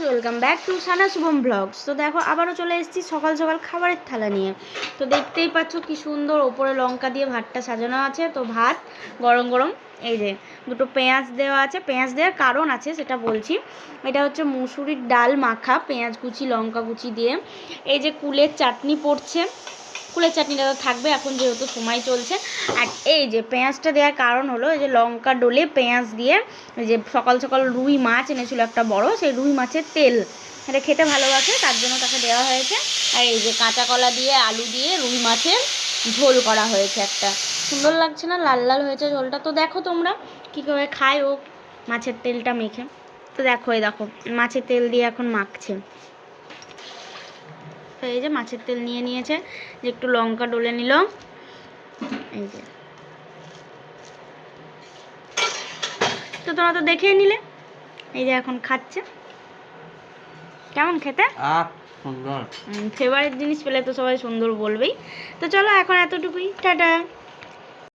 Welcome back to Sana Shubham blogs. তো দেখো আবারও চলে এসেছি সকাল সকাল খাবারের থালা নিয়ে। তো দেখতেই পাচ্ছ কি সুন্দর ওপরে লঙ্কা দিয়ে ভাতটা সাজানো আছে। তো ভাত গরম গরম, এই যে দুটো পেঁয়াজ দেওয়া আছে। পেঁয়াজ দেওয়ার কারণ আছে সেটা বলছি। এটা হচ্ছে মুসুরির ডাল মাখা, পেঁয়াজ কুচি লঙ্কা কুচি দিয়ে। এই যে কুলের চাটনি পড়ছে, কুলের চাটনিটা তো থাকবে এখন যেহেতু সময় চলছে। আর এই যে পেঁয়াজটা দেওয়ার কারণ হলো এই যে লঙ্কা ডলে পেঁয়াজ দিয়ে, এই যে সকাল সকাল রুই মাছ এনেছিল একটা বড়, সেই রুই মাছের তেল, এটা খেতে ভালোবাসে তার জন্য তাকে দেওয়া হয়েছে। আর এই যে কাঁচা কলা দিয়ে আলু দিয়ে রুই মাছের ঝোল করা হয়েছে একটা, সুন্দর লাগছে না? লাল লাল হয়েছে ঝোলটা। তো দেখো তোমরা কী করে খায় ও মাছের তেলটা মেখে। তো দেখো এই দেখো মাছের তেল দিয়ে এখন মাখছে। তো এই যে মাছের তেল নিয়ে নিয়েছে, যে একটু লঙ্কা ডলে নিল, এই যে। তো তোমরা তো দেখেই নিলে, এই যে এখন খাচ্ছে। কেমন খেতে? সুন্দর। ফেভারিট জিনিস পেলে তো সবাই সুন্দর বলবেই। তো চলো এখন এতটুকুই, টাটা।